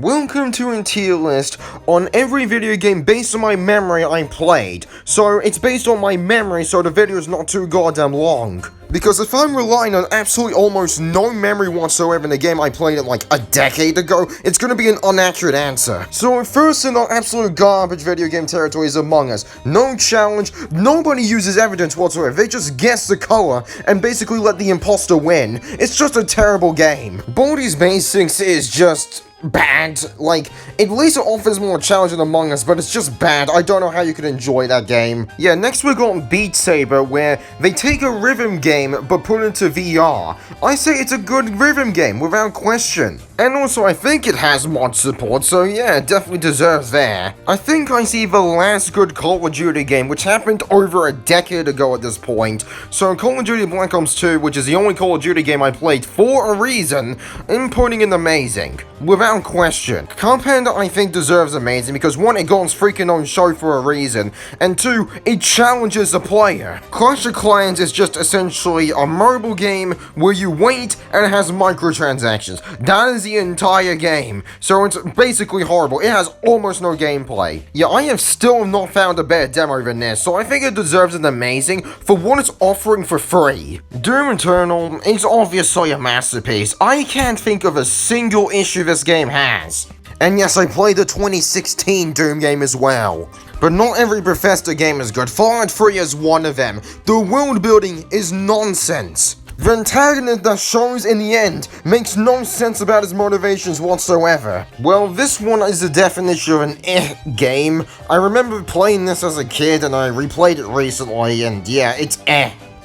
Welcome to a tier list on every video game based on my memory I played. So it's based on my memory, so the video is not too goddamn long. Because if I'm relying on absolutely almost no memory whatsoever in a game I played like a decade ago, it's gonna be an inaccurate answer. So first in our absolute garbage video game territory is Among Us. No challenge, nobody uses evidence whatsoever, they just guess the color and basically let the imposter win. It's just a terrible game. Baldi's Basics is just bad. Like, at least it offers more challenge than Among Us, but it's just bad. I don't know how you could enjoy that game. Yeah, next we got Beat Saber, where they take a rhythm game but put it into VR. I say it's a good rhythm game, without question. And also, I think it has mod support, so yeah, it definitely deserves that. I think I see the last good Call of Duty game, which happened over a decade ago at this point. So Call of Duty Black Ops 2, which is the only Call of Duty game I played for a reason, inputting in amazing. Without question. Cuphead, I think, deserves amazing because one, it got its freaking own show for a reason, and two, it challenges the player. Clash of Clans is just essentially a mobile game where you wait and it has microtransactions. That is the entire game, so it's basically horrible. It has almost no gameplay. Yeah, I have still not found a better demo than this, so I think it deserves an amazing for what it's offering for free. Doom Eternal is obviously a masterpiece. I can't think of a single issue this game has. And yes, I played the 2016 Doom game as well. But not every Bethesda game is good. Fallout 3 is one of them. The world building is nonsense. The antagonist that shows in the end makes no sense about his motivations whatsoever. Well, this one is the definition of an game. I remember playing this as a kid and I replayed it recently and yeah, it's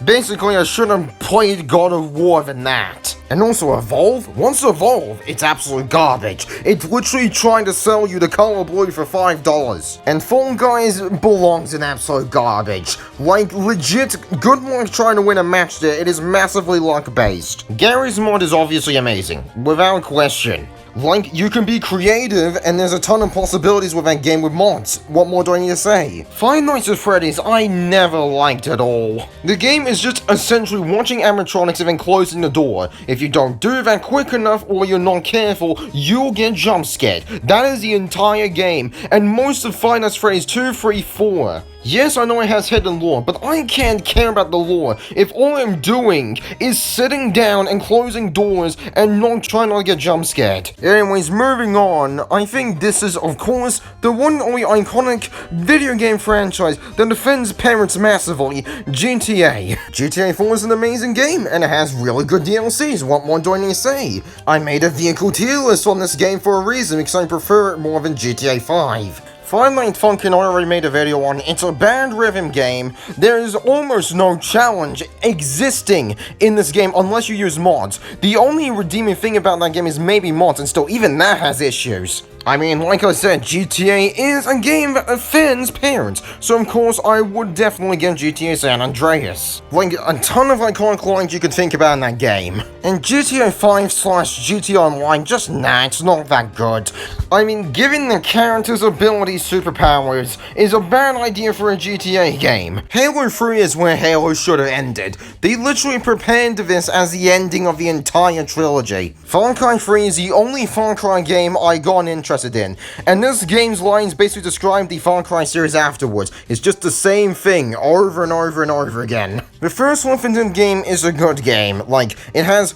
Basically, I should have played God of War than that. And also Evolve? Once Evolve, it's absolute garbage. It's literally trying to sell you the color blue for $5. And Fall Guys belongs in absolute garbage. Like, legit, good luck trying to win a match there, it is massively luck-based. Gary's mod is obviously amazing, without question. Like, you can be creative, and there's a ton of possibilities with that game with mods. What more do I need to say? Five Nights at Freddy's, I never liked at all. The game is just essentially watching animatronics and then closing the door. If you don't do that quick enough or you're not careful, you'll get jump scared. That is the entire game, and most of Five Nights at Freddy's 2, 3, 4. Yes, I know it has hidden lore, but I can't care about the lore if all I'm doing is sitting down and closing doors and not trying not to get jump scared. Anyways, moving on, I think this is, of course, the one and only iconic video game franchise that defends parents massively, GTA. GTA 4 is an amazing game, and it has really good DLCs, what more do I need to say? I made a vehicle tier list on this game for a reason, because I prefer it more than GTA 5. Five Nights Funkin' already made a video on it. It's a bad rhythm game. There is almost no challenge existing in this game unless you use mods. The only redeeming thing about that game is maybe mods, and still, even that has issues. I mean, like I said, GTA is a game that offends parents, so of course I would definitely get GTA San Andreas. Like, a ton of iconic lines you could think about in that game. And GTA 5/GTA Online, just nah, it's not that good. I mean, giving the characters' abilities superpowers is a bad idea for a GTA game. Halo 3 is where Halo should have ended. They literally prepared this as the ending of the entire trilogy. Far Cry 3 is the only Far Cry game I got interested in, and this game's lines basically describe the Far Cry series afterwards. It's just the same thing over and over and over again. The first Wolfenstein game is a good game. Like, it has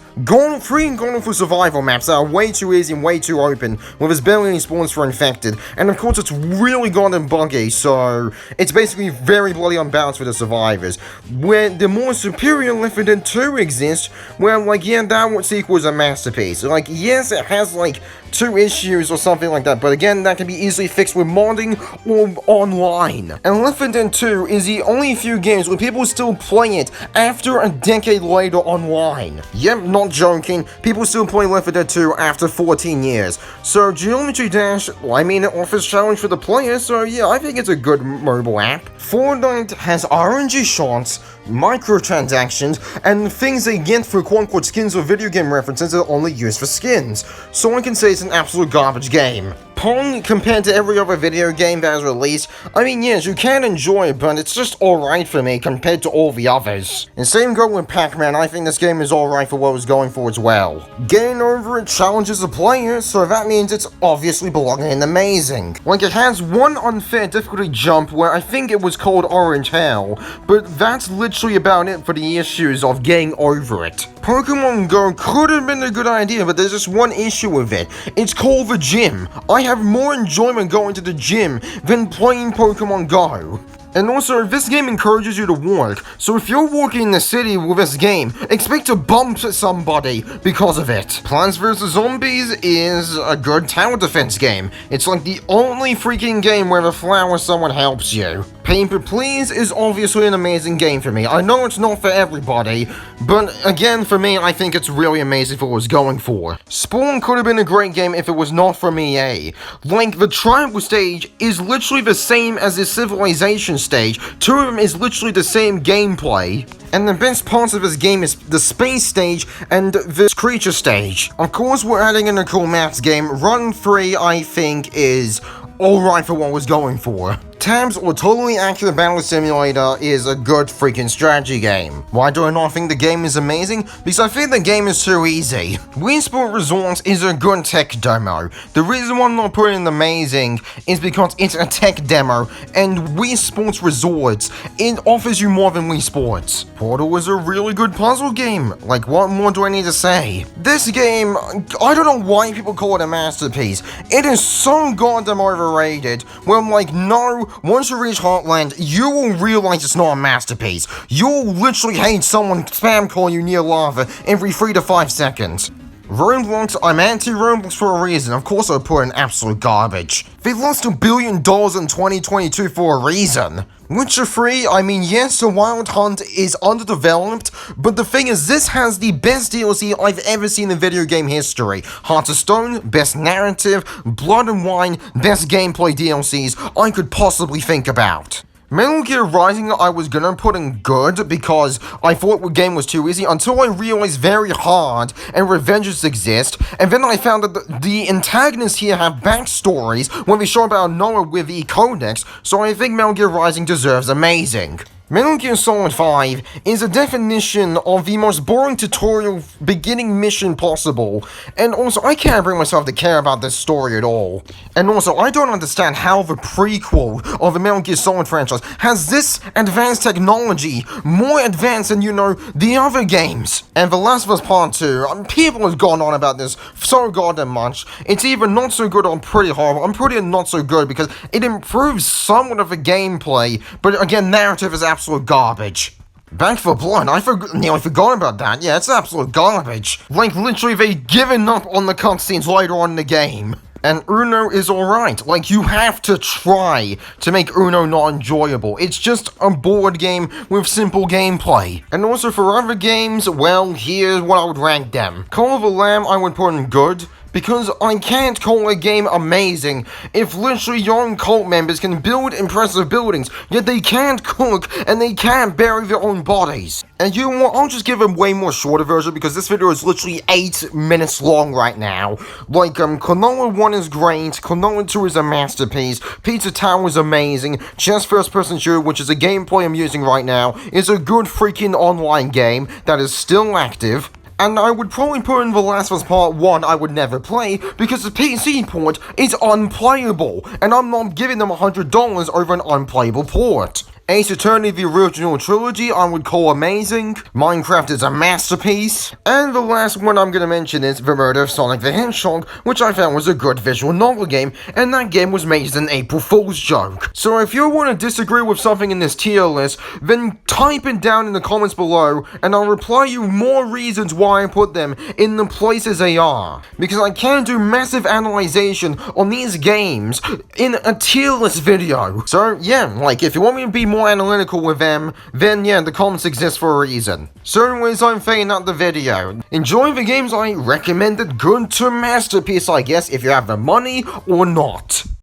free and Golden for survival maps that are way too easy and way too open, with as barely any spawns for infected, and of course it's really goddamn buggy, so it's basically very bloody unbalanced for the survivors. Where the more superior Left 4 Dead 2 exists, where like, yeah, that sequel is a masterpiece. Like, yes, it has like 2 issues or something like that, but again, that can be easily fixed with modding or online. And Left 4 Dead 2 is the only few games where people still play it after a decade later online. Yep, not joking, people still play Left 4 Dead 2 after 14 years. So Geometry Dash, well, I mean, it offers challenge for the player, so yeah, I think it's a good mobile app. Fortnite has RNG shots, microtransactions, and things they get for quote-unquote skins or video game references that are only used for skins. So I can say it's an absolute garbage game. Pong, compared to every other video game that is released, I mean, yes, you can enjoy it, but it's just alright for me compared to all the others. And same go with Pac-Man, I think this game is alright for what it was going for as well. Getting over it challenges the player, so that means it's obviously belonging in amazing. Like, it has one unfair difficulty jump where I think it was called Orange Hell, but that's literally about it for the issues of getting over it. Pokemon Go could have been a good idea, but there's just one issue with it. It's called the gym. I have more enjoyment going to the gym than playing Pokemon Go. And also, this game encourages you to walk, so if you're walking in the city with this game, expect to bump somebody because of it. Plants vs. Zombies is a good tower defense game. It's like the only freaking game where the flower someone helps you. Paper Please is obviously an amazing game for me. I know it's not for everybody, but again, for me, I think it's really amazing for what it's going for. Spawn could have been a great game if it was not from EA. Like, the Tribal stage is literally the same as the Civilization stage. Two of them is literally the same gameplay. And the best parts of this game is the space stage and this creature stage. Of course, we're adding in a cool maps game. Run 3, I think, is alright for what was going for. Tabs or Totally Accurate Battle Simulator is a good freaking strategy game. Why do I not think the game is amazing? Because I think the game is too easy. Wii Sport Resorts is a good tech demo. The reason why I'm not putting it amazing is because it's a tech demo, and Wii Sports Resorts, it offers you more than Wii Sports. Portal is a really good puzzle game. Like, what more do I need to say? This game, I don't know why people call it a masterpiece. It is so goddamn overrated, where I'm like, no, once you reach Heartland, you will realize it's not a masterpiece. You'll literally hate someone spam calling you near lava every 3 to 5 seconds. Roblox, I'm anti-Roblox for a reason. Of course I put in absolute garbage. They lost $1 billion in 2022 for a reason. Witcher 3, I mean, yes, the Wild Hunt is underdeveloped, but the thing is, this has the best DLC I've ever seen in video game history. Heart of Stone, best narrative, Blood and Wine, best gameplay DLCs I could possibly think about. Metal Gear Rising I was gonna put in good because I thought the game was too easy until I realized very hard and revenges exist, and then I found that the antagonists here have backstories when they show about Noah with the Codex, so I think Metal Gear Rising deserves amazing. Metal Gear Solid 5 is a definition of the most boring tutorial beginning mission possible, and also I can't bring myself to care about this story at all. And also, I don't understand how the prequel of the Metal Gear Solid franchise has this advanced technology, more advanced than, you know, the other games. And The Last of Us Part 2, people have gone on about this so goddamn much. It's either not so good or pretty horrible. I'm pretty not so good because it improves somewhat of the gameplay, but again, narrative is absolute garbage. Back 4 Blood, I nearly forgot about that. Yeah, it's absolute garbage. Like, literally, they've given up on the cutscenes later on in the game. And Uno is alright. Like, you have to try to make Uno not enjoyable. It's just a board game with simple gameplay. And also for other games, well, here's what I would rank them. Call of the Lamb, I would put in good, because I can't call a game amazing if literally your own cult members can build impressive buildings, yet they can't cook and they can't bury their own bodies. And you know what, I'll just give a way more shorter version because this video is literally 8 minutes long right now. Like, Konoha 1 is great, Konoha 2 is a masterpiece, Pizza Tower is amazing, Chess First Person Shooter, which is a gameplay I'm using right now, is a good freaking online game that is still active. And I would probably put in The Last of Us Part 1 I would never play, because the PC port is unplayable, and I'm not giving them $100 over an unplayable port. Ace Attorney, the original trilogy, I would call amazing. Minecraft is a masterpiece. And the last one I'm gonna mention is The Murder of Sonic the Hedgehog, which I found was a good visual novel game, and that game was made as an April Fool's joke. So if you want to disagree with something in this tier list, then type it down in the comments below, and I'll reply you more reasons why I put them in the places they are. Because I can't do massive analyzation on these games in a tier list video. So yeah, like, if you want me to be more analytical with them, then yeah, the comments exist for a reason. So anyways, I'm fading out the video. Enjoy the games I recommended, good to masterpiece, I guess, if you have the money or not.